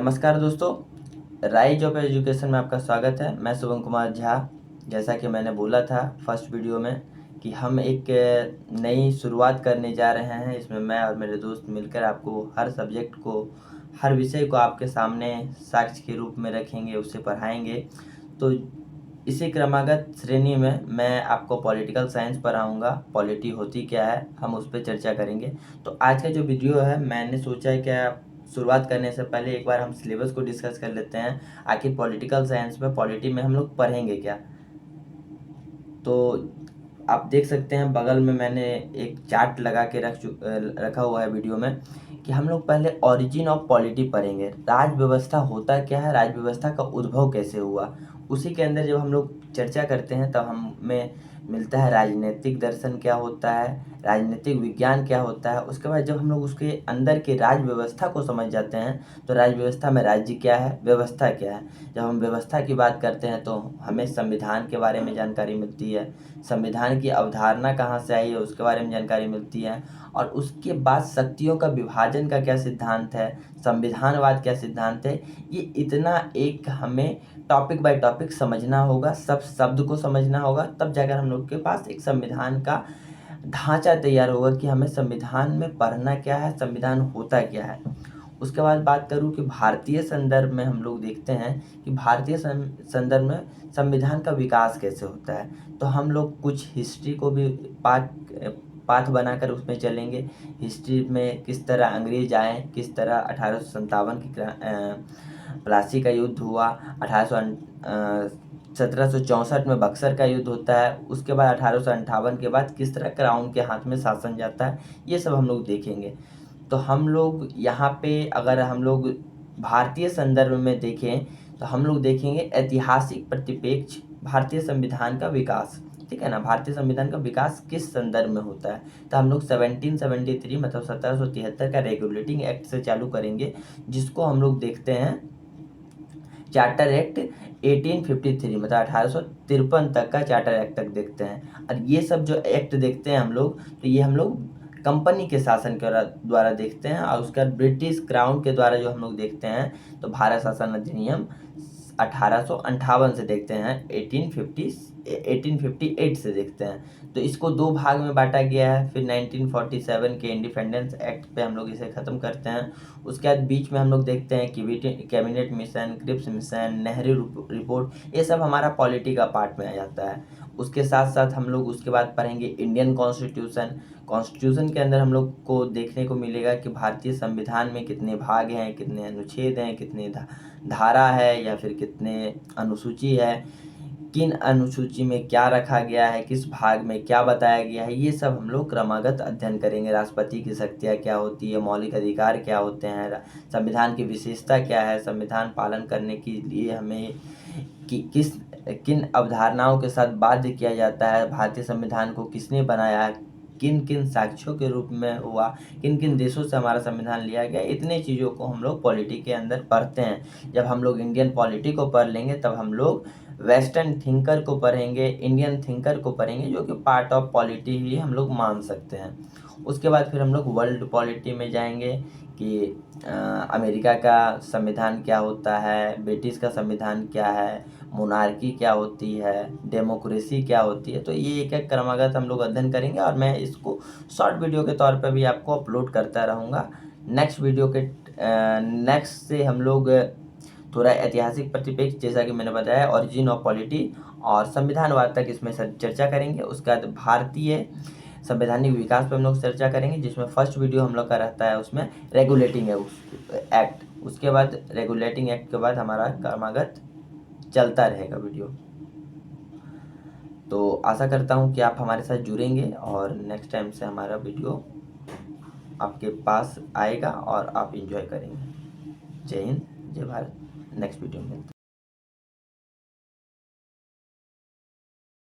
नमस्कार दोस्तों, rise of education में आपका स्वागत है। मैं शुभम कुमार झा। जैसा कि मैंने बोला था फर्स्ट वीडियो में कि हम एक नई शुरुआत करने जा रहे हैं। इसमें मैं और मेरे दोस्त मिलकर आपको हर सब्जेक्ट को, हर विषय को आपके सामने साक्ष्य के रूप में रखेंगे, उससे पढ़ाएंगे। तो इसी क्रमागत श्रेणी में मैं आपको पॉलिटिकल साइंस पढ़ाऊँगा। पॉलिटी होती क्या है, हम उस पर चर्चा करेंगे। तो आज का जो वीडियो है, मैंने सोचा है क्या शुरुआत करने से पहले एक बार हम सिलेबस को डिस्कस कर लेते हैं। आखिर पॉलिटिकल साइंस में, पॉलिटी में हम लोग पढ़ेंगे क्या। तो आप देख सकते हैं बगल में मैंने एक चार्ट लगा के रखा हुआ है वीडियो में कि हम लोग पहले ओरिजिन ऑफ पॉलिटी पढ़ेंगे। राज व्यवस्था होता क्या है, राज व्यवस्था का उद्भव कैसे हुआ। उसी के अंदर जब हम लोग चर्चा करते हैं तब हमें मिलता है राजनीतिक दर्शन क्या होता है, राजनीतिक विज्ञान क्या होता है। उसके बाद जब हम लोग उसके अंदर के राज व्यवस्था को समझ जाते हैं तो राज व्यवस्था में राज्य क्या है, व्यवस्था क्या है। जब हम व्यवस्था की बात करते हैं तो हमें संविधान के बारे में जानकारी मिलती है। संविधान की अवधारणा कहाँ से आई है उसके बारे में जानकारी मिलती है। और उसके बाद शक्तियों का विभाजन का क्या सिद्धांत है, संविधानवाद क्या सिद्धांत है। ये इतना एक हमें टॉपिक बाय टॉपिक समझना होगा, सब शब्द को समझना होगा, तब जाकर हम लोग के पास एक संविधान का ढांचा तैयार होगा कि हमें संविधान में पढ़ना क्या है, संविधान होता क्या है। उसके बाद बात करूँ कि भारतीय संदर्भ में हम लोग देखते हैं कि भारतीय संदर्भ में संविधान का विकास कैसे होता है। तो हम लोग कुछ हिस्ट्री को भी पाठ बनाकर उसमें चलेंगे। हिस्ट्री में किस तरह अंग्रेज आए, किस तरह 1857 की प्लासी का युद्ध हुआ, 1764 में बक्सर का युद्ध होता है। उसके बाद 1858 के बाद किस तरह क्राउन के हाथ में शासन जाता है, ये सब हम लोग देखेंगे। तो हम लोग यहाँ पे अगर हम लोग भारतीय संदर्भ में देखें तो हम लोग देखेंगे ऐतिहासिक परिप्रेक्ष्य भारतीय संविधान का विकास। ठीक है ना, भारतीय संविधान का विकास किस संदर्भ में होता है। तो हम लोग 1773 मतलब 1773 का रेगुलेटिंग एक्ट से चालू करेंगे, जिसको हम लोग देखते हैं चार्टर एक्ट 1853 मतलब 1853 तक का चार्टर एक्ट तक देखते हैं। और ये सब जो एक्ट देखते हैं हम लोग, तो ये हम लोग कंपनी के शासन के द्वारा देखते हैं। और उसका ब्रिटिश क्राउन के द्वारा जो हम लोग देखते हैं तो भारत शासन अधिनियम 1858 से देखते हैं, 1858 से देखते हैं। तो इसको दो भाग में बांटा गया है। फिर 1947 के इंडिपेंडेंस एक्ट पे हम लोग इसे ख़त्म करते हैं। उसके बाद बीच में हम लोग देखते हैं कि cabinet mission, Cripps mission, Nehru report, ये सब हमारा पॉलिटी का पार्ट में आ जाता है। उसके साथ साथ हम लोग उसके बाद पढ़ेंगे इंडियन कॉन्स्टिट्यूशन। कॉन्स्टिट्यूशन के अंदर हम लोग को देखने को मिलेगा कि भारतीय संविधान में कितने भाग हैं, कितने अनुच्छेद हैं, कितनी धारा है या फिर कितने अनुसूची है, किन अनुसूची में क्या रखा गया है, किस भाग में क्या बताया गया है। ये सब हम लोग क्रमागत अध्ययन करेंगे। राष्ट्रपति की शक्तियाँ क्या होती है, मौलिक अधिकार क्या होते हैं, संविधान की विशेषता क्या है, संविधान पालन करने के लिए हमें किन अवधारणाओं के साथ बाध्य किया जाता है, भारतीय संविधान को किसने बनाया, किन किन साक्ष्यों के रूप में हुआ, किन किन देशों से हमारा संविधान लिया गया। इतने चीज़ों को हम लोग पॉलिटी के अंदर पढ़ते हैं। जब हम लोग इंडियन पॉलिटी को पढ़ लेंगे तब हम लोग वेस्टर्न थिंकर को पढ़ेंगे, इंडियन थिंकर को पढ़ेंगे, जो कि पार्ट ऑफ पॉलिटी ही हम लोग मान सकते हैं। उसके बाद फिर हम लोग वर्ल्ड पॉलिटी में जाएंगे कि अमेरिका का संविधान क्या होता है, ब्रिटिश का संविधान क्या है, मोनार्की क्या होती है, डेमोक्रेसी क्या होती है। तो ये एक एक क्रमागत हम लोग अध्ययन करेंगे और मैं इसको शॉर्ट वीडियो के तौर पर भी आपको अपलोड करता रहूँगा। नेक्स्ट से हम लोग थोड़ा ऐतिहासिक परिप्रेक्ष्य, जैसा कि मैंने बताया, ओरिजिन ऑफ पॉलिटी और संविधानवाद तक इसमें चर्चा करेंगे। उसके बाद भारतीय संवैधानिक विकास पर हम लोग चर्चा करेंगे, जिसमें फर्स्ट वीडियो हम लोग का रहता है उसमें रेगुलेटिंग एक्ट। उसके बाद रेगुलेटिंग एक्ट के बाद हमारा क्रमागत चलता रहेगा वीडियो। तो आशा करता हूँ कि आप हमारे साथ जुड़ेंगे और नेक्स्ट टाइम से हमारा वीडियो आपके पास आएगा और आप एंजॉय करेंगे। जय हिंद, जय भारत। नेक्स्ट वीडियो में मिलते हैं।